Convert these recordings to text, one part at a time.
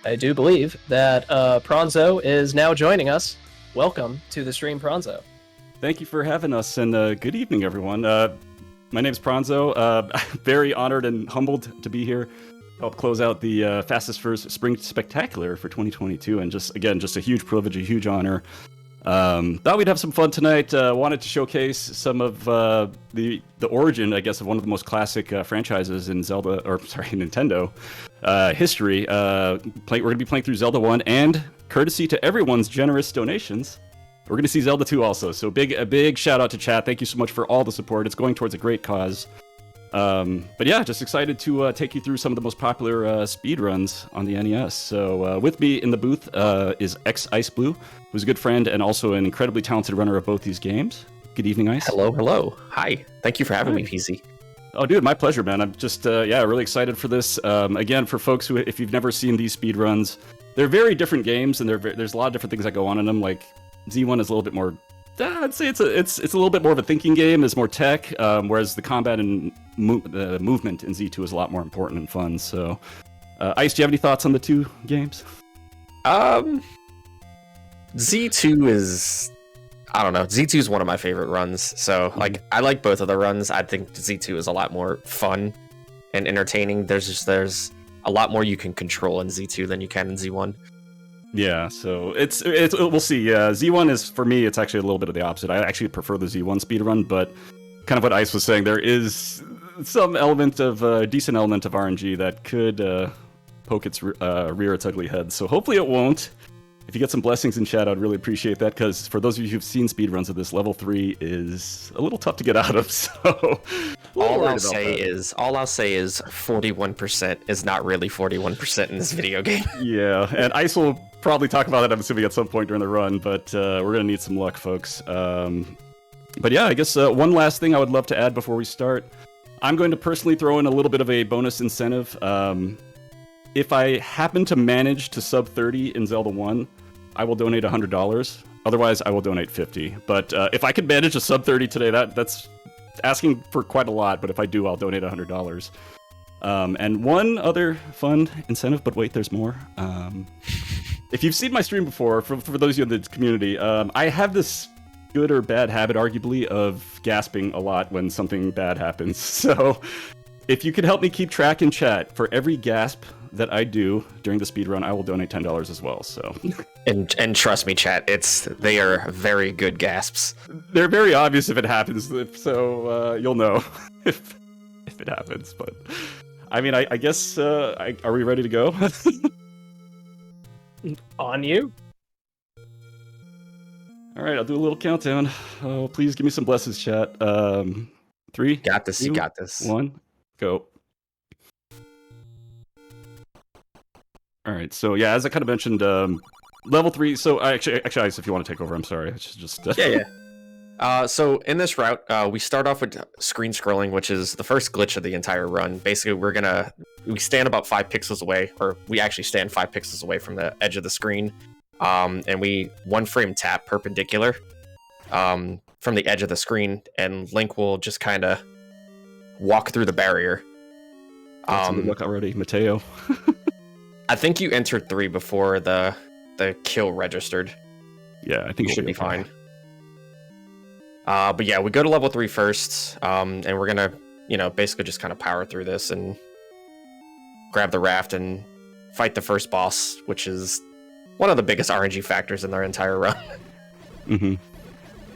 I do believe that Prawnzo is now joining us. Welcome to the stream, Prawnzo. Thank you for having us, and good evening, everyone. My name is Prawnzo. Very honored and humbled to be here. Help close out the Fastest First Spring Spectacular for 2022, and just a huge privilege, a huge honor. Thought we'd have some fun tonight. Wanted to showcase some of the origin, I guess, of one of the most classic franchises in Nintendo history. We're going to be playing through Zelda 1, and courtesy to everyone's generous donations, we're going to see Zelda 2 also. So a big shout out to chat. Thank you so much for all the support. It's going towards a great cause. But yeah, just excited to take you through some of the most popular speedruns on the NES. So with me in the booth is Ice Blue, who's a good friend and also an incredibly talented runner of both these games. Good evening, Ice. Hello. Hi. Thank you for having me, PC. Oh, dude, my pleasure, man. I'm just, really excited for this. Again, for folks who, if you've never seen these speedruns, they're very different games, and there's a lot of different things that go on in them. Like, Z1 is a little bit more, I'd say it's a little bit more of a thinking game, it's more tech, whereas the combat and the movement in Z2 is a lot more important and fun. So, Ice, do you have any thoughts on the two games? Z2 is, I don't know, Z2 is one of my favorite runs. So, like, I like both of the runs. I think Z2 is a lot more fun and entertaining. There's a lot more you can control in Z2 than you can in Z1. Yeah, so it's we'll see. Z1 is, for me, it's actually a little bit of the opposite. I actually prefer the Z1 speedrun, but kind of what Ice was saying, there is some element of decent element of RNG that could poke its rear its ugly head. So hopefully it won't. If you get some blessings in chat, I'd really appreciate that, because for those of you who've seen speedruns of this, level 3 is a little tough to get out of. So all I'll say is 41% is not really 41% in this video game. Yeah, and Ice will probably talk about that, I'm assuming, at some point during the run, but we're gonna need some luck, folks. But yeah, I guess one last thing I would love to add before we start. I'm going to personally throw in a little bit of a bonus incentive. If I happen to manage to sub 30 in Zelda 1, I will donate $100. Otherwise, I will donate $50. But if I can manage a sub 30 today, that's asking for quite a lot. But if I do, I'll donate $100. And one other fun incentive, but wait, there's more. If you've seen my stream before, for those of you in the community, I have this good or bad habit, arguably, of gasping a lot when something bad happens. So if you could help me keep track in chat, for every gasp that I do during the speedrun, I will donate $10 as well. So, and trust me, chat, they are very good gasps. They're very obvious if it happens, so you'll know if it happens. But I mean, I guess are we ready to go? On you. All right, I'll do a little countdown. Oh, please give me some blessings, chat. 3. Got this. 2, you got this. 1. Go. All right, so yeah, as I kind of mentioned, level 3. So actually, Ice, if you want to take over, I'm sorry. It's just Yeah. So in this route, we start off with screen scrolling, which is the first glitch of the entire run. Basically, we stand about 5 pixels away, or we actually stand 5 pixels away from the edge of the screen, and we 1-frame tap perpendicular from the edge of the screen, and Link will just kind of walk through the barrier. Look already, Mateo. I think you entered 3 before the kill registered. Yeah, I think you should be fine. But yeah, we go to level 3 first, and we're gonna, basically just kind of power through this and grab the raft and fight the first boss, which is one of the biggest RNG factors in their entire run. Mm-hmm.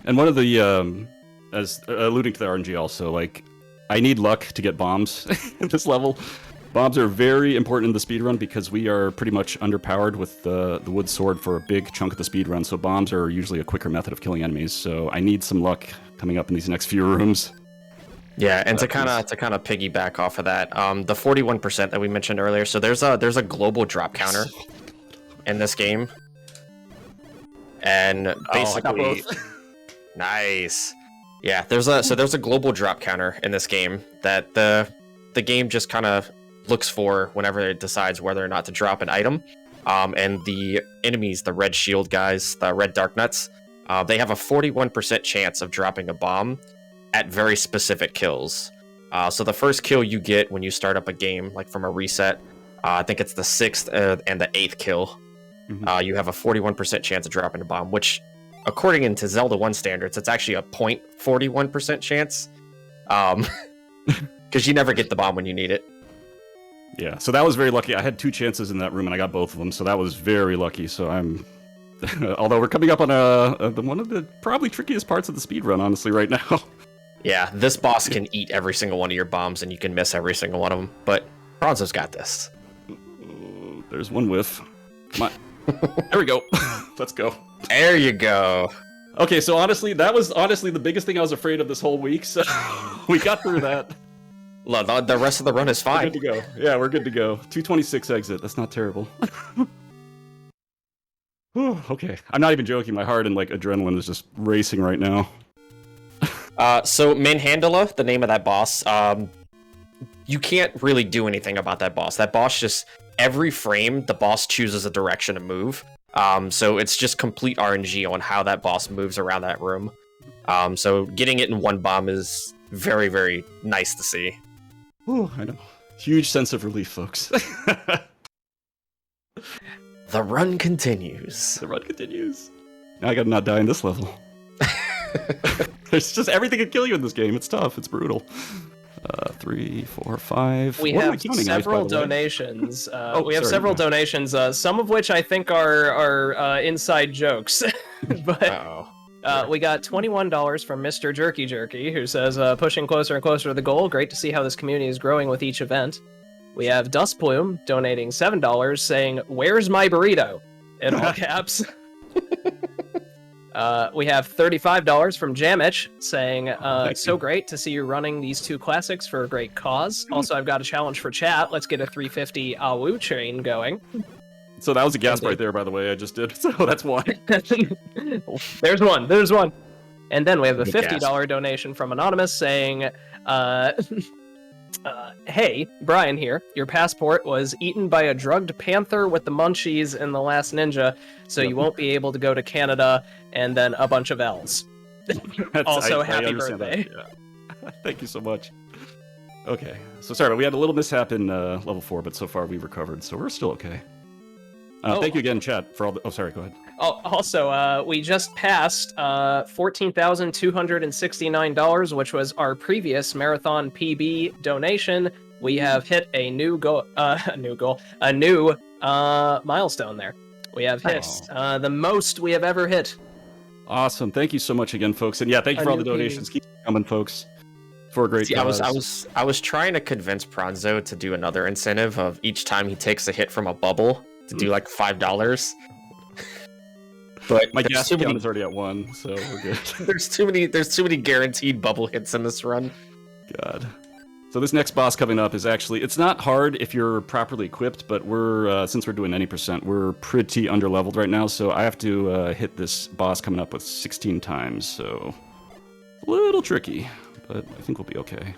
And one of the, as alluding to the RNG also, like, I need luck to get bombs at this level. Bombs are very important in the speedrun because we are pretty much underpowered with the wood sword for a big chunk of the speedrun, so bombs are usually a quicker method of killing enemies, so I need some luck coming up in these next few rooms. Yeah, and to kind of piggyback off of that, the 41% that we mentioned earlier, so there's a global drop counter in this game. And basically nice. Yeah, there's a global drop counter in this game that the game just kind of looks for whenever it decides whether or not to drop an item. And the enemies, the red shield guys, the red dark nuts, they have a 41% chance of dropping a bomb at very specific kills. So the first kill you get when you start up a game, like from a reset, I think it's the 6th and the 8th kill. You have a 41% chance of dropping a bomb, which, according to Zelda 1 standards, it's actually a 0.41% chance. Because you never get the bomb when you need it. Yeah, so that was very lucky. I had 2 chances in that room, and I got both of them, so that was very lucky. So I'm... Although we're coming up on one of the probably trickiest parts of the speedrun, honestly, right now. Yeah, this boss can eat every single one of your bombs, and you can miss every single one of them. But prawnzo's got this. There's one whiff. Come on. There we go. Let's go. There you go. Okay, so honestly, that was the biggest thing I was afraid of this whole week, so we got through that. Look, the rest of the run is fine. We're good to go. Yeah, we're good to go. 226 exit. That's not terrible. Okay. I'm not even joking. My heart and like adrenaline is just racing right now. So Manhandla, the name of that boss, you can't really do anything about that boss. That boss just, every frame, the boss chooses a direction to move. So it's just complete RNG on how that boss moves around that room. So getting it in one bomb is very, very nice to see. Oh, I know. Huge sense of relief, folks. The run continues. The run continues. Now I gotta not die in this level. There's just everything can kill you in this game. It's tough. It's brutal. 3, 4, 5. We have several donations. We have several donations, some of which I think are inside jokes. But we got $21 from Mr. Jerky Jerky, who says, pushing closer and closer to the goal. Great to see how this community is growing with each event. We have Dust Plume donating $7, saying, "Where's my burrito?" in all caps. We have $35 from Jamich saying, so great to see you running these 2 classics for a great cause. Also, I've got a challenge for chat. Let's get a 350 AWU chain going. So that was a gasp right there, by the way, I just did. So that's why. There's one. And then we have a $50 donation from Anonymous saying, hey, Brian here. Your passport was eaten by a drugged panther with the munchies in The Last Ninja, so you won't be able to go to Canada, and then a bunch of L's. Also, happy birthday. Yeah. Thank you so much. Okay, so sorry, but we had a little mishap in level 4, but so far we've recovered, so we're still okay. Thank you again, chat, for all the... Oh, sorry, go ahead. Also, we just passed $14,269, which was our previous marathon PB donation. We have hit a new milestone there. We have hit the most we have ever hit. Awesome. Thank you so much again, folks. And yeah, thank you for all the donations. Keep coming, folks. For a great cause. I was trying to convince prawnzo to do another incentive of each time he takes a hit from a bubble to do like $5. But my gas count is already at 1, so we're good. There's too many guaranteed bubble hits in this run. God. So this next boss coming up is actually, it's not hard if you're properly equipped, but we're since we're doing any percent, we're pretty underleveled right now, so I have to hit this boss coming up with 16 times, so a little tricky, but I think we'll be okay.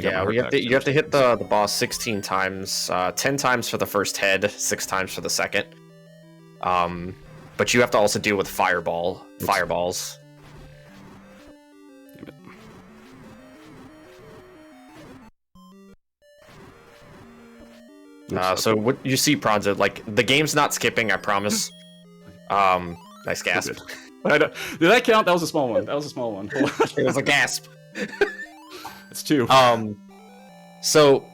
Yeah, you have to hit the boss 16 times, 10 times for the first head, 6 times for the second. But you have to also deal with fireballs. So what you see, prawnzo, like the game's not skipping, I promise. Nice gasp. Did that count? That was a small one. It was a gasp. It's 2. So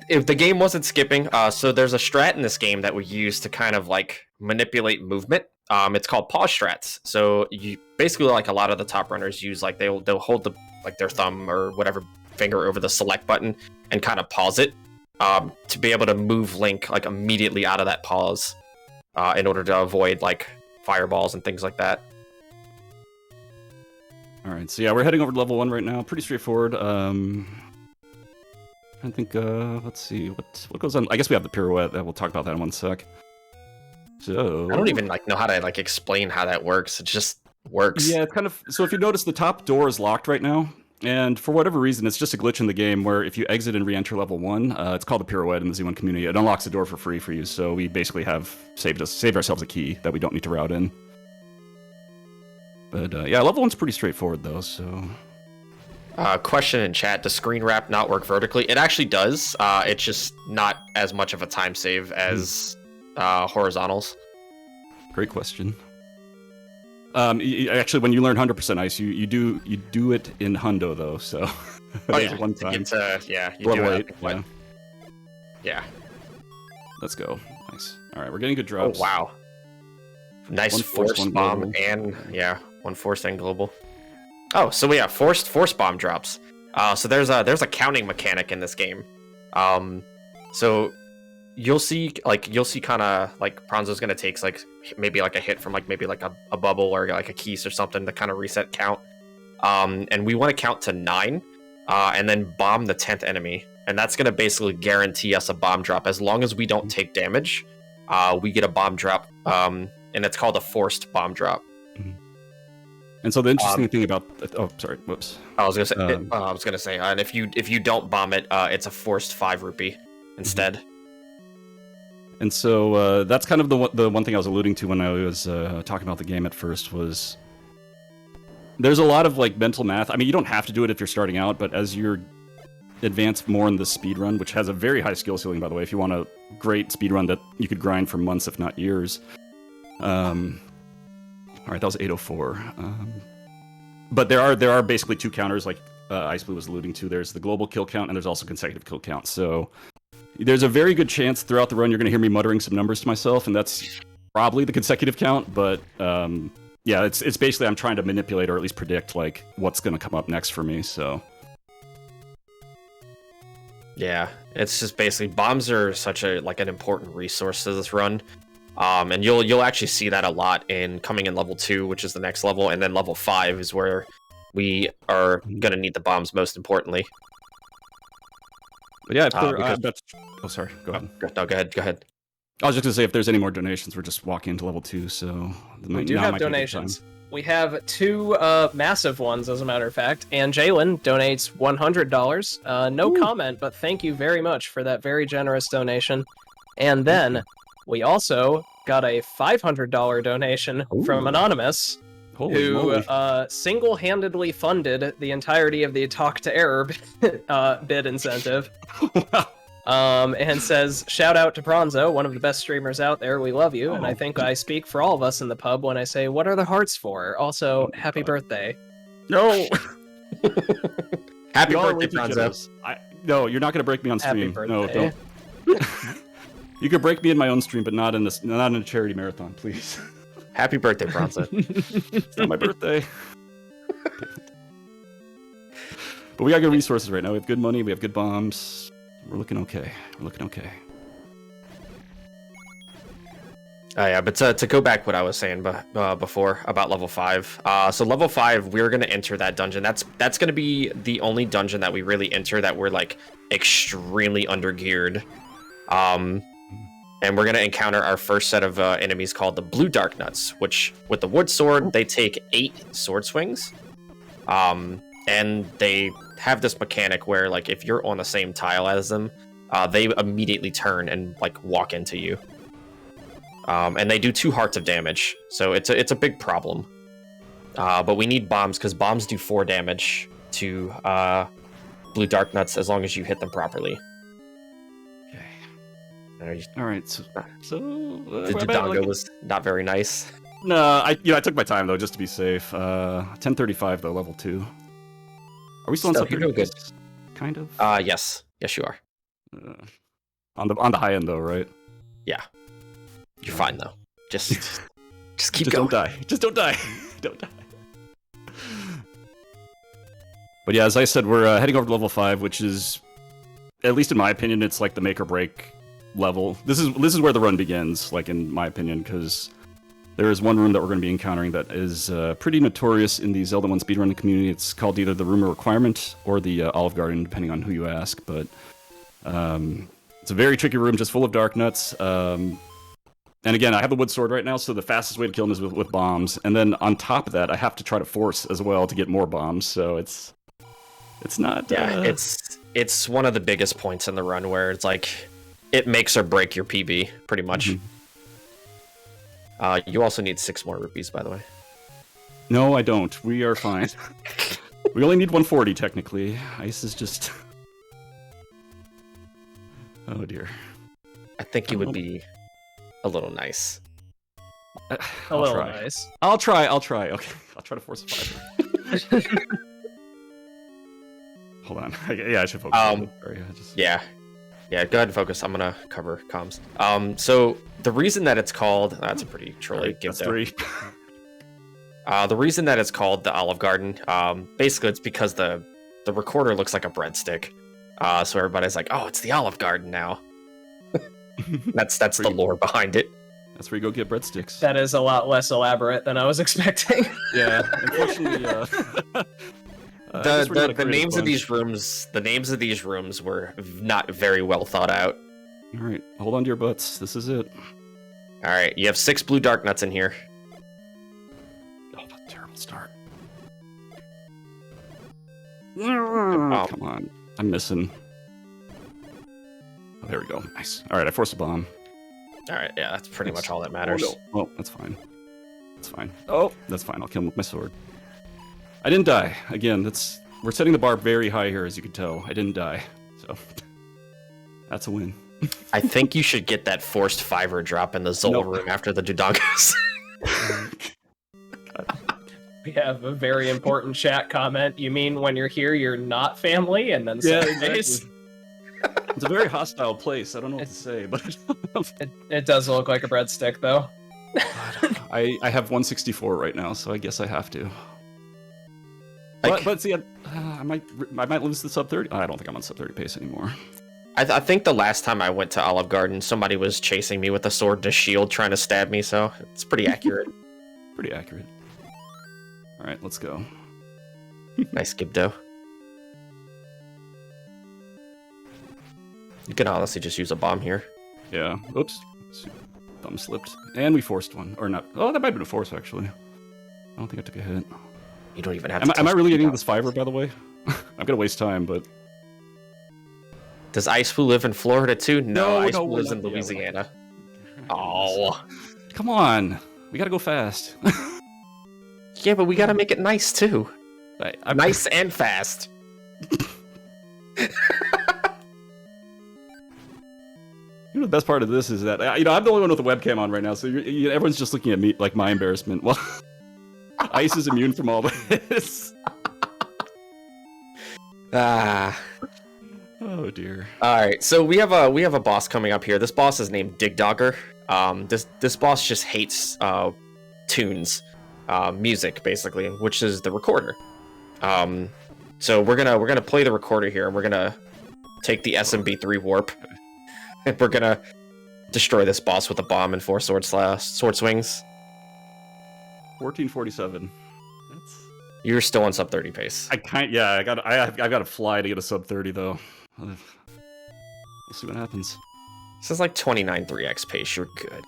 if the game wasn't skipping, so there's a strat in this game that we use to kind of like manipulate movement. It's called pause strats. So you basically, like a lot of the top runners use, like they'll hold their thumb or whatever finger over the select button and kind of pause it to be able to move Link like immediately out of that pause in order to avoid like fireballs and things like that. All right, so yeah, we're heading over to level 1 right now. Pretty straightforward. I think, let's see, what goes on? I guess we have the pirouette. We'll talk about that in 1 sec. So I don't even like know how to like explain how that works. It just works. Yeah, it's kind of, so if you notice, the top door is locked right now, and for whatever reason, it's just a glitch in the game where if you exit and re-enter level 1, it's called a pirouette in the Z1 community. It unlocks the door for free for you. So we basically have saved ourselves a key that we don't need to route in. But yeah, level 1's pretty straightforward though. So Question in chat: does screen wrap not work vertically? It actually does. It's just not as much of a time save as horizontals. Great question. Actually, when you learn 100% ice, you do it in hundo though. So Oh yeah, one time. You Level do 8, it. Yeah. Let's go. Nice. All right, we're getting good drops. Oh wow. Nice One forced, forced one bomb global. and one forced and global. Oh, so we have forced bomb drops. So there's a counting mechanic in this game. So you'll see kind of like prawnzo's gonna take like maybe like a hit from like maybe like a bubble or like a keys or something to kind of reset count. And we want to count to 9, and then bomb the 10th enemy, and that's gonna basically guarantee us a bomb drop as long as we don't take damage. We get a bomb drop, and it's called a forced bomb drop. And so the interesting thing about sorry, whoops. I was gonna say, and if you don't bomb it, it's a forced 5 rupee instead. And so that's kind of the one thing I was alluding to when I was talking about the game at first was there's a lot of like mental math. I mean, you don't have to do it if you're starting out, but as you're advanced more in the speed run, which has a very high skill ceiling, by the way, if you want a great speed run that you could grind for months, if not years. All right, that was 804. But there are basically 2 counters, like Ice Blue was alluding to. There's the global kill count, and there's also consecutive kill count. So there's a very good chance throughout the run you're going to hear me muttering some numbers to myself, and that's probably the consecutive count. But yeah, it's basically I'm trying to manipulate or at least predict like what's going to come up next for me. So yeah, it's just basically bombs are such an important resource to this run. And you'll actually see that a lot in coming in level 2, which is the next level, and then level 5 is where we are gonna need the bombs most importantly. But yeah, oh sorry, go ahead. No, go ahead. I was just gonna say if there's any more donations, we're just walking into level 2, so we do have donations. We have 2 massive ones, as a matter of fact, and Jalen donates $100. No comment, but thank you very much for that very generous donation. And then we also got a $500 donation from Anonymous, who single-handedly funded the entirety of the Talk to Error bid incentive. And says, shout out to prawnzo, one of the best streamers out there. We love you. And I think I speak for all of us in the pub when I say, what are the hearts for? Also, happy birthday. No! Happy birthday, prawnzo. No, you're not going to break me on stream. Happy No, birthday. don't. You could break me in my own stream, but not in a charity marathon, please. Happy birthday, prawnzo. It's not my birthday. But we got good resources right now. We have good money. We have good bombs. We're looking okay. Oh yeah, but to go back what I was saying before about level 5. So level 5, we're gonna enter that dungeon. That's gonna be the only dungeon that we really enter that we're like extremely undergeared. And we're going to encounter our first set of enemies called the Blue Dark Nuts, which, with the Wood Sword, they take 8 sword swings. And they have this mechanic where, like, if you're on the same tile as them, they immediately turn and, like, walk into you. And they do 2 hearts of damage, so it's a big problem. But we need bombs, because bombs do 4 damage to Blue Dark Nuts as long as you hit them properly. All right, so the doggo was not very nice. No, I took my time though just to be safe. 1035 though, level 2. Are we still on You're doing good. Kind of. Yes, you are. On the high end though, right? Yeah, you're fine though. Just keep going. Don't die. Just don't die. Don't die. But yeah, as I said, we're heading over to level 5, which is, at least in my opinion, it's like the make or break level. This is where the run begins, like in my opinion, because there is one room that we're going to be encountering that is pretty notorious in the Zelda 1 speedrunning community. It's called either the Room of Requirement or the Olive Garden, depending on who you ask. But it's a very tricky room, just full of dark nuts. And again, I have the wood sword right now, so the fastest way to kill them is with bombs. And then on top of that, I have to try to force as well to get more bombs. So it's not. Yeah, it's one of the biggest points in the run where it's like it makes or break your PB, pretty much. Mm-hmm. You also need 6 more rupees, by the way. No, I don't. We are fine. We only need 140 technically. Ice is just. Oh dear. I think it would be a little nice. A little nice. I'll try. Okay, I'll try to force a 5. Hold on. Yeah, I should focus. Sorry, Yeah. Go ahead and focus. I'm gonna cover comms. So the reason that it's called that's a pretty trolly that's 3. The reason that it's called the Olive Garden, basically it's because the recorder looks like a breadstick. So everybody's like, oh, it's the Olive Garden now. That's the lore behind it. That's where you go get breadsticks. That is a lot less elaborate than I was expecting. Yeah, unfortunately, the names of these rooms were not very well thought out. All right, hold on to your butts. This is it. All right, you have 6 blue dark nuts in here. Oh, that's a terrible start. Oh, come on, I'm missing. Oh, there we go. Nice. All right, I forced a bomb. All right, yeah, that's pretty much all that matters. Oh, no. Well, that's fine. That's fine. Oh, that's fine. I'll kill him with my sword. I didn't die. Again, we're setting the bar very high here, as you can tell. I didn't die, so that's a win. I think you should get that forced 5-er drop in the Zola room after the Dodongas. We have a very important chat comment. You mean when you're here, you're not family? And then exactly. It's a very hostile place. I don't know what to say, but it does look like a breadstick, though. I have 164 right now, so I guess I have to. But see, I might lose the sub 30. I don't think I'm on sub 30 pace anymore. I think the last time I went to Olive Garden, somebody was chasing me with a sword and a shield, trying to stab me. So it's pretty accurate. Pretty accurate. All right, let's go. Nice Gibdo. You can honestly just use a bomb here. Yeah. Oops. Thumb slipped. And we forced one. Or not. Oh, that might have been a force, actually. I don't think I took a hit. You don't even have Am I really getting this 5-er, by the way? I'm gonna waste time, but... Does Ice Foo live in Florida, too? No, Ice Foo lives in Yeah, Louisiana. Oh. Come on. We gotta go fast. Yeah, but we gotta make it nice, too. Nice and fast. You know, the best part of this is that, I'm the only one with the webcam on right now, so everyone's just looking at me like my embarrassment. Well, Ice is immune from all this. Ah. Oh dear. All right, so we have a boss coming up here. This boss is named Dig Dogger. This boss just hates tunes, music basically, which is the recorder. So we're gonna play the recorder here, and we're gonna take the SMB3 warp. And we're gonna destroy this boss with a bomb and 4 sword swings. 1447. You're still on sub 30 pace. I've got to fly to get a sub 30 though. We'll see what happens. This is like 29 3x pace. You're good.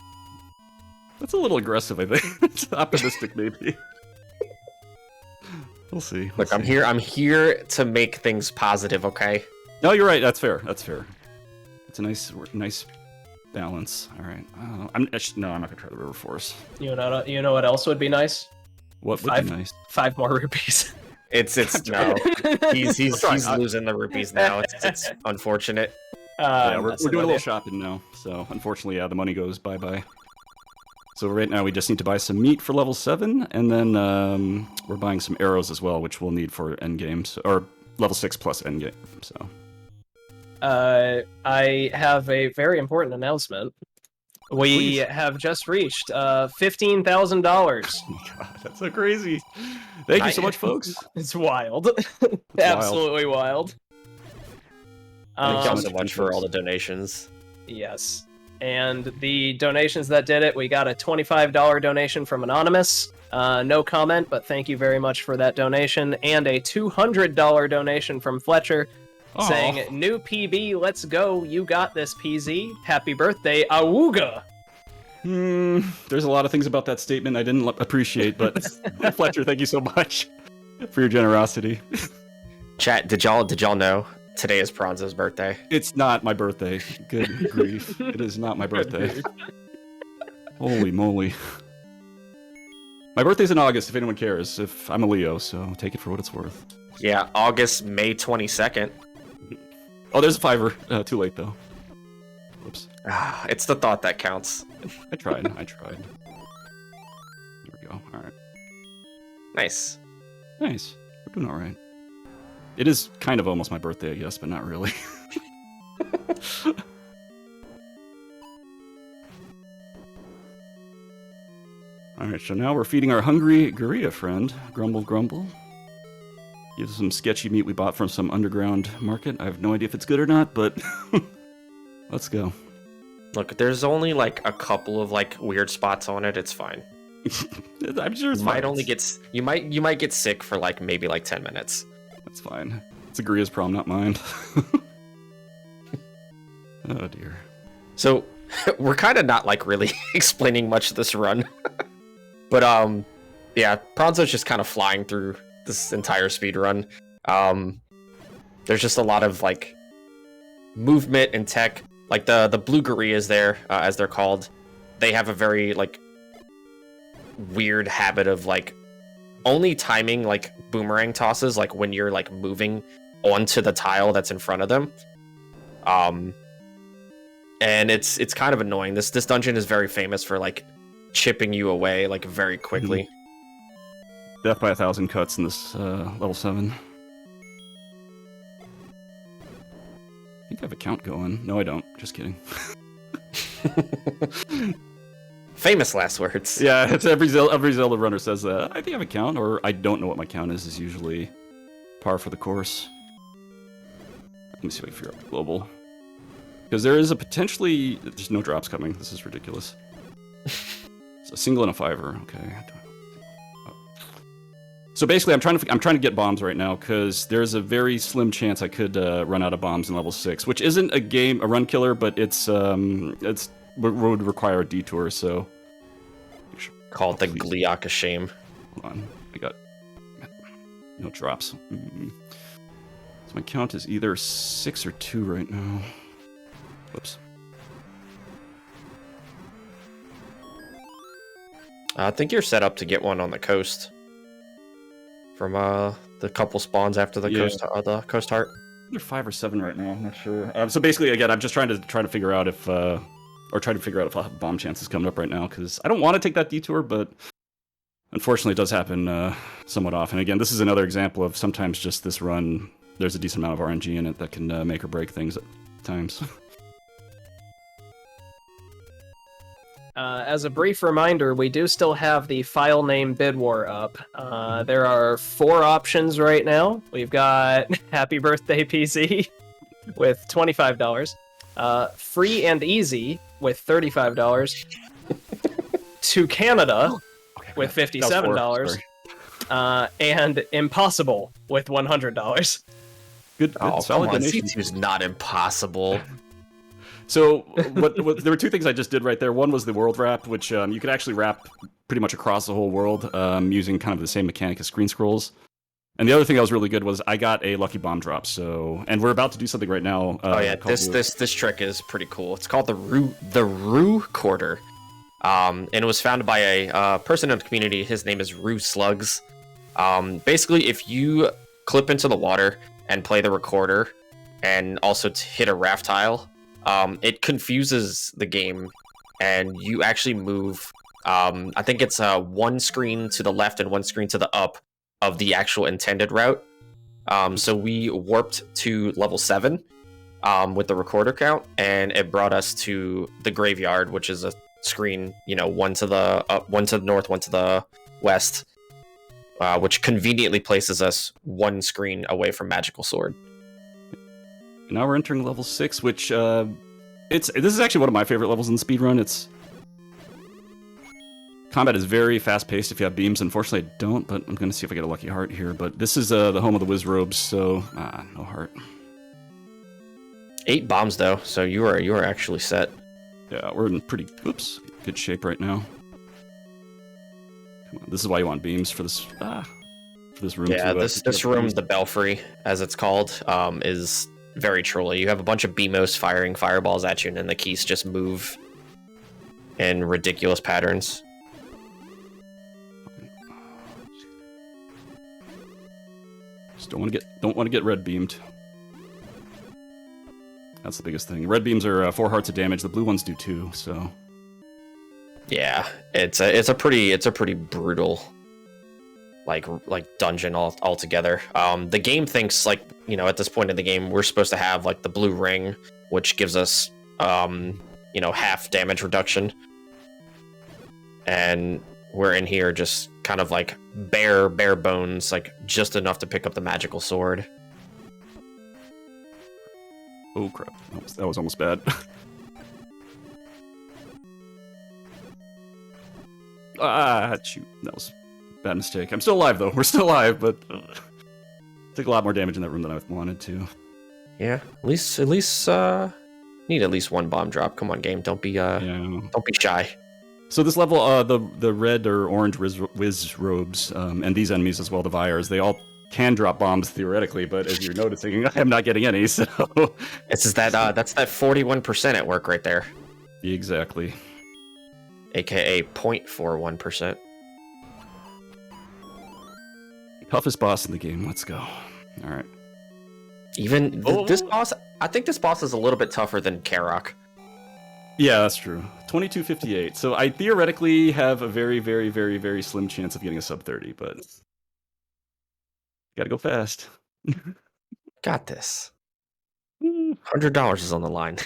That's a little aggressive, I think. It's optimistic, maybe. We'll see. Look, I'm here to make things positive. Okay. No, you're right. That's fair. It's a nice balance. All right. I'm not gonna try the river force. You know what else would be nice? What would be nice? 5 more rupees. It's no. He's losing the rupees now. It's unfortunate. Yeah, we're doing a little shopping now. So unfortunately, yeah, the money goes bye. So right now we just need to buy some meat for level 7, and then we're buying some arrows as well, which we'll need for endgames or level 6 plus endgame. So. I have a very important announcement. We have just reached $15,000. Oh my god, that's so crazy! Thank you so much, folks. It's wild, absolutely wild. Thank you so much for all the donations. Yes, and the donations that did it, we got a $25 donation from Anonymous. No comment, but thank you very much for that donation, and a $200 donation from Fletcher. Aww. Saying, new PB, let's go, you got this, PZ. Happy birthday, Awooga! There's a lot of things about that statement I didn't appreciate, but Fletcher, thank you so much for your generosity. Chat, did y'all know today is Prawnzo's birthday? It's not my birthday. Good grief. It is not my birthday. Holy moly. My birthday's in August, if anyone cares. I'm a Leo, so take it for what it's worth. Yeah, May 22nd. Oh, there's a $5. Too late though. Whoops. It's the thought that counts. I tried. There we go. All right. Nice. Nice. We're doing all right. It is kind of almost my birthday, I guess, but not really. All right, so now we're feeding our hungry gorilla friend. Grumble, grumble. Gives us some sketchy meat we bought from some underground market. I have no idea if it's good or not, but let's go. Look, there's only like a couple of like weird spots on it. It's fine. I'm sure it's fine. You might get sick for like maybe like 10 minutes. That's fine. It's a Gorilla's problem, not mine. Oh dear. So we're kind of not like really explaining much of this run. But yeah, Prawnzo's just kind of flying through this entire speed run. There's just a lot of like movement and tech. Like the blue gorillas there, as they're called, they have a very like weird habit of like only timing like boomerang tosses like when you're like moving onto the tile that's in front of them. And it's kind of annoying. This dungeon is very famous for like chipping you away like very quickly. Death by 1,000 cuts in this level 7. I think I have a count going. No, I don't. Just kidding. Famous last words. Yeah, it's every Zelda runner says that. I think I have a count, or I don't know what my count is usually par for the course. Let me see if I can figure out the global. Because there is a potentially... There's no drops coming. This is ridiculous. It's a single and a fiver. Okay. So basically, I'm trying to get bombs right now because there's a very slim chance I could run out of bombs in level 6, which isn't a run killer, but it's would require a detour. So call it the Gliok of shame. Hold on, I got no drops. So my count is either 6 or 2 right now. Whoops. I think you're set up to get one on the coast. From the couple spawns after the coast heart. They're 5 or 7 right now. I'm not sure. So basically, again, I'm just trying to figure out if I'll have bomb chances coming up right now because I don't want to take that detour, but unfortunately, it does happen somewhat often. Again, this is another example of sometimes just this run. There's a decent amount of RNG in it that can make or break things at times. As a brief reminder, we do still have the file name bid war up. There are 4 options right now. We've got Happy Birthday PC with $25, Free and Easy with $35, To Canada with $57, and Impossible with $100. Good. Oh, come on, C2 is not impossible. So there were 2 things I just did right there. One was the world wrap, which you could actually wrap pretty much across the whole world using kind of the same mechanic as screen scrolls. And the other thing that was really good was I got a lucky bomb drop. So, and we're about to do something right now. Oh yeah, this trick is pretty cool. It's called the Rue Quarter, and it was founded by a person in the community. His name is Rue Slugs. Basically, if you clip into the water and play the recorder, and also hit a raft tile. It confuses the game, and you actually move, I think it's 1 screen to the left and 1 screen to the up of the actual intended route. So we warped to level 7 with the recorder count, and it brought us to the graveyard, which is a screen, 1 to the up, 1 to the north, 1 to the west, which conveniently places us 1 screen away from Magical Sword. Now we're entering level 6, which this is actually one of my favorite levels in the speedrun. Combat is very fast-paced if you have beams. Unfortunately, I don't, but I'm going to see if I get a lucky heart here. But this is the home of the Wiz Robes, so no heart. 8 bombs though, so you are actually set. Yeah, we're in pretty good shape right now. Come on, this is why you want beams for this room. Yeah, this room, the Belfry, as it's called, is very trolly. You have a bunch of BMOs firing fireballs at you, and then the keys just move in ridiculous patterns. Just don't want to get red beamed. That's the biggest thing. Red beams are 4 hearts of damage. The blue ones do too. So. Yeah, it's a pretty brutal like dungeon altogether. The game thinks like, you know, at this point in the game we're supposed to have like the blue ring, which gives us you know, half damage reduction, and we're in here just kind of like bare bones, like just enough to pick up the magical sword. Oh crap, that was almost bad. Shoot, that was a bad mistake. I'm still alive though. We're still alive, but took a lot more damage in that room than I wanted to. Yeah, at least need at least 1 bomb drop. Come on, game, don't be shy. So this level, the red or orange whiz robes, and these enemies as well, the Vyres, they all can drop bombs theoretically, but as you're noticing, I'm not getting any. So that's that 41% at work right there. Exactly. AKA 0.41%. Toughest boss in the game. Let's go. All right. Even this boss, I think this boss is a little bit tougher than Karok. Yeah, that's true. 2258. So I theoretically have a very, very, very, very slim chance of getting a sub 30, but gotta go fast. Got this. $100 is on the line.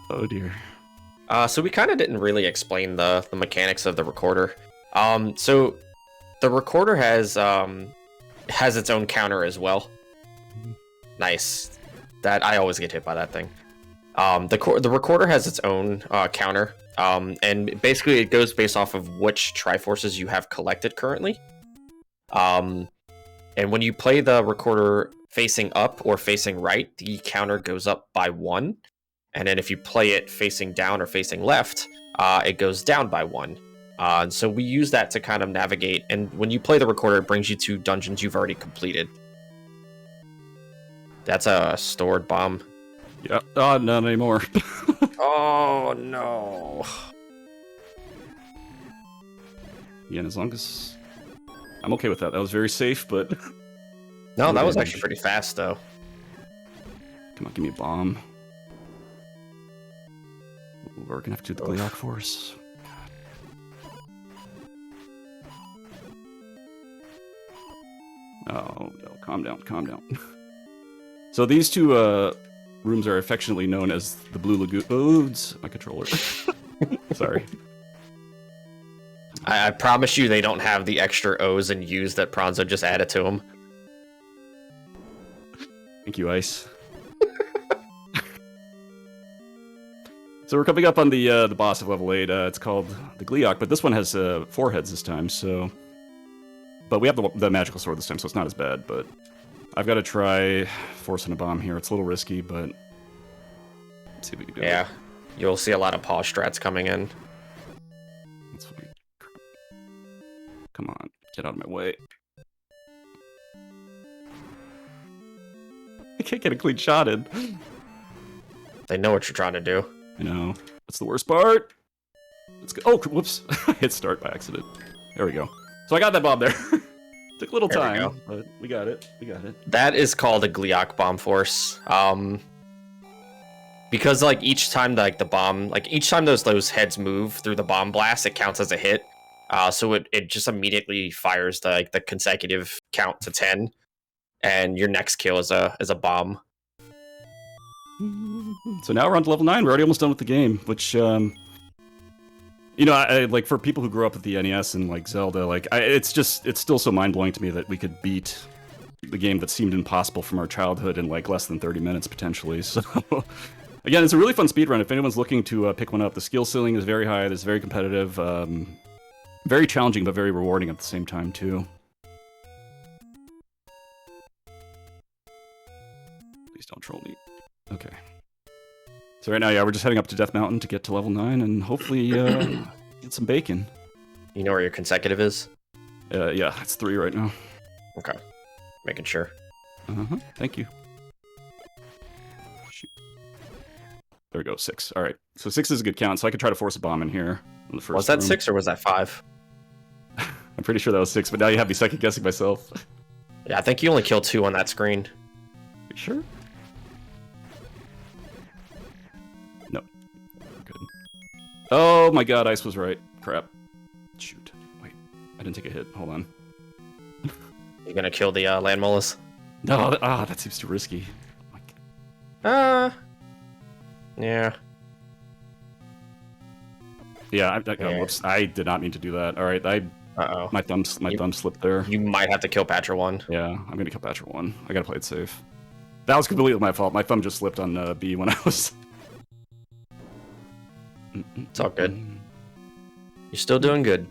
Oh dear. So we kind of didn't really explain the mechanics of the recorder. So the recorder has its own counter as well. Nice. That I always get hit by that thing. The recorder has its own counter, and basically it goes based off of which Triforces you have collected currently. And when you play the recorder facing up or facing right, the counter goes up by 1. And then if you play it facing down or facing left, it goes down by 1. And so we use that to kind of navigate. And when you play the recorder, it brings you to dungeons you've already completed. That's a stored bomb. Yeah. Oh, not anymore. Oh, no. Yeah, and as long as... I'm okay with that. That was very safe, but... No, that was actually pretty fast, though. Come on, give me a bomb. Ooh, we're gonna have to do the Gleeok Force. Oh, no, calm down, calm down. So these two rooms are affectionately known as the Blue Lagoons. My controller. Sorry. I promise you they don't have the extra O's and U's that prawnzo just added to them. Thank you, Ice. So we're coming up on the boss of level 8. It's called the Gleeok, but this one has 4 heads this time, so... But we have the magical sword this time, so it's not as bad, but... I've got to try forcing a bomb here. It's a little risky, but... Let's see if we can do it. Yeah, you'll see a lot of pause strats coming in. That's what Come on, get out of my way. I can't get a clean shot in. They know what you're trying to do. I know. That's the worst part. Let's go. Oh, whoops. I hit start by accident. There we go. So I got that bomb there. Took a little time, but we got it. We got it. That is called a Gleeok bomb force. Because like each time like the bomb, like each time those heads move through the bomb blast, it counts as a hit. So it just immediately fires the consecutive count to 10, and your next kill is a bomb. So now we're on to level 9. We're already almost done with the game, which, you know, I like for people who grew up with the NES and like Zelda, like it's still so mind blowing to me that we could beat the game that seemed impossible from our childhood in like less than 30 minutes potentially. So again, it's a really fun speedrun. If anyone's looking to pick one up, the skill ceiling is very high. It's very competitive, very challenging, but very rewarding at the same time too. Please don't troll me. Okay. So right now, yeah, we're just heading up to Death Mountain to get to level 9 and hopefully get some bacon. You know where your consecutive is? Yeah, it's 3 right now. Okay. Making sure. Uh-huh. Thank you. Shoot. There we go, 6. All right. So 6 is a good count, so I could try to force a bomb in here. On the first Was that room. 6 or was that 5? I'm pretty sure that was 6, but now you have me second guessing myself. Yeah, I think you only killed 2 on that screen. You sure? No. Good. Oh my god, Ice was right. Crap. Shoot. Wait, I didn't take a hit. Hold on. You're gonna kill the land molars? No, that seems too risky. Yeah. Yeah, whoops. I did not mean to do that. All right, my thumb slipped there. You might have to kill Patra 1. Yeah, I'm gonna kill Patra 1. I gotta play it safe. That was completely my fault. My thumb just slipped on B when I was. It's all good. You're still doing good.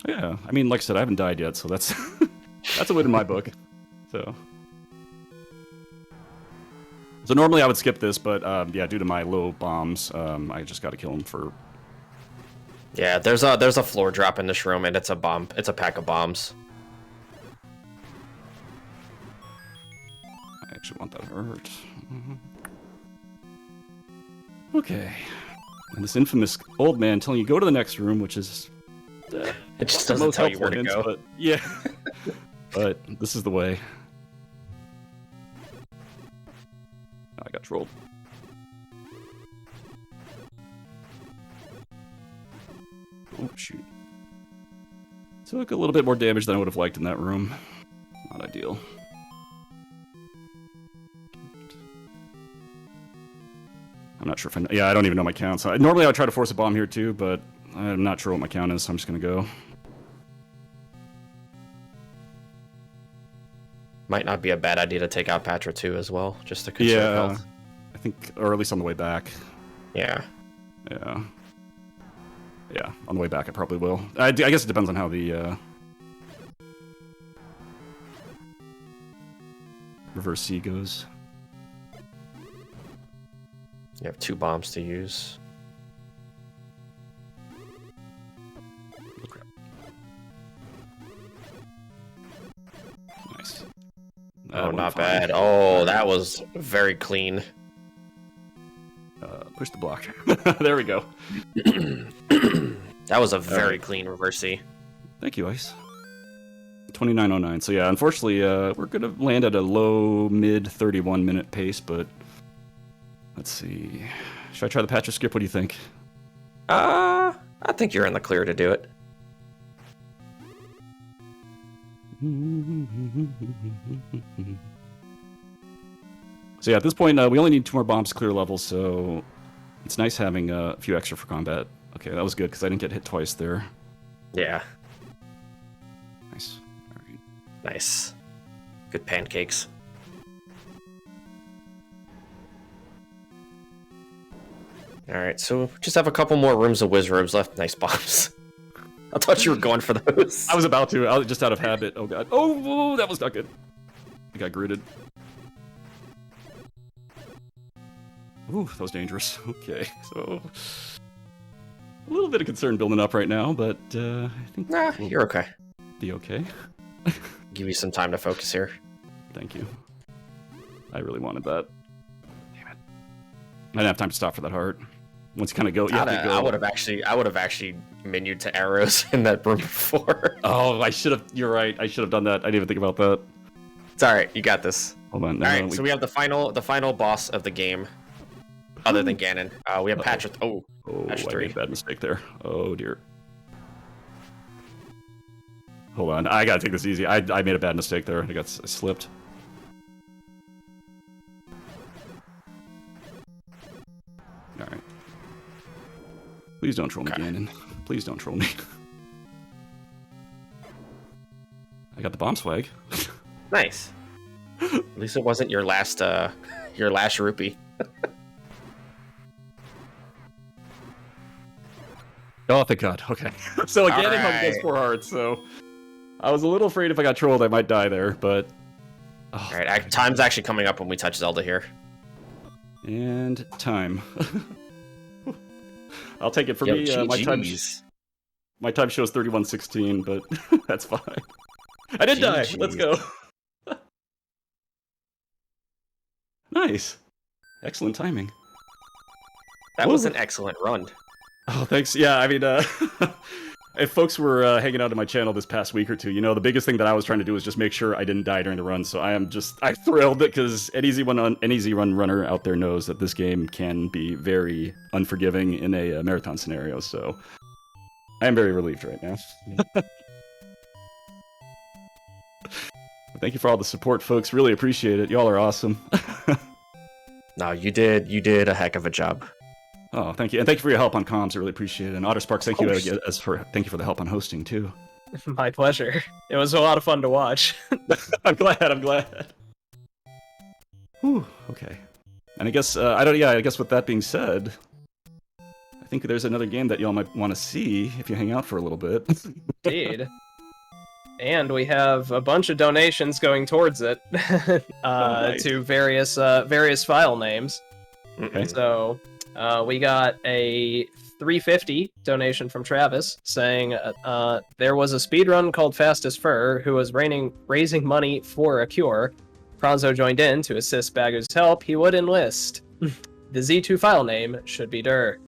Yeah, I mean, like I said, I haven't died yet, so that's that's a win in my book. So normally I would skip this, but yeah, due to my low bombs, I just got to kill him for. Yeah, there's a floor drop in this room, and it's a bomb. It's a pack of bombs. I actually want that hurt. Okay. And this infamous old man telling you go to the next room, which is. It just doesn't tell you where to go. But, yeah. But this is the way. I got trolled. Oh, shoot. Took a little bit more damage than I would have liked in that room. Not ideal. I'm not sure if I don't even know my count. So normally I would try to force a bomb here too, but I'm not sure what my count is, so I'm just going to go. Might not be a bad idea to take out Patra 2 as well, just to conserve health. I think, or at least on the way back. Yeah. Yeah. Yeah, on the way back I probably will. I guess it depends on how the reverse C goes. You have 2 bombs to use. Oh, crap. Nice. Oh, not bad. Oh, that was very clean. Push the block. There we go. That was a very clean reverse C. Thank you, Ice. 29:09. So yeah, unfortunately, we're gonna land at a low mid 31-minute pace, but let's see. Should I try the Patra skip? What do you think? I think you're in the clear to do it. So yeah, at this point, we only need 2 more bombs to clear levels, so it's nice having a few extra for combat. Okay, that was good, because I didn't get hit twice there. Yeah. Nice. All right. Nice. Good pancakes. Alright, so just have a couple more rooms of whiz robes left. Nice bombs. I thought you were going for those. I was about to. I was just out of habit. Oh god. Oh, that was not good. I got grooted. Ooh, that was dangerous. Okay, so a little bit of concern building up right now, but I think you're okay. Be okay. Give you some time to focus here. Thank you. I really wanted that. Damn it! I didn't have time to stop for that heart. Once you kind of go, you have to go. I would have actually menued to arrows in that room before. Oh, I should have. You're right. I should have done that. I didn't even think about that. It's all right. You got this. Hold on. All right. So we have the final boss of the game. Other than Ganon, we have Patra. Oh, Patra 3. I made a bad mistake there. Oh dear. Hold on, I gotta take this easy. I made a bad mistake there. I slipped. All right. Please don't troll me, Ganon. Please don't troll me. I got the bomb swag. Nice. At least it wasn't your last rupee. Oh, thank God. Okay. So again, it has 4 hearts, so I was a little afraid if I got trolled, I might die there, but... Oh, all right, time's actually coming up when we touch Zelda here. And time. I'll take it for me. My time shows 31:16, but that's fine. I did die. Let's go. Nice. Excellent timing. That was an excellent run. Oh, thanks. Yeah, I mean, if folks were hanging out on my channel this past week or two, you know, the biggest thing that I was trying to do was just make sure I didn't die during the run. So I'm thrilled because any Z1 runner out there knows that this game can be very unforgiving in a marathon scenario. So I am very relieved right now. Thank you for all the support, folks. Really appreciate it. Y'all are awesome. No, you did a heck of a job. Oh, thank you, and thank you for your help on comms. I really appreciate it. And Ottersparks, thank you for the help on hosting too. My pleasure. It was a lot of fun to watch. I'm glad. Whew, okay. And I guess I guess with that being said, I think there's another game that y'all might want to see if you hang out for a little bit. Indeed. And we have a bunch of donations going towards it nice. to various file names. Okay. So we got a $3.50 donation from Travis saying there was a speedrun called Fastest Fur who was raising money for a cure. Prawnzo joined in to assist Bagu's help. He would enlist. The Z2 file name should be dir.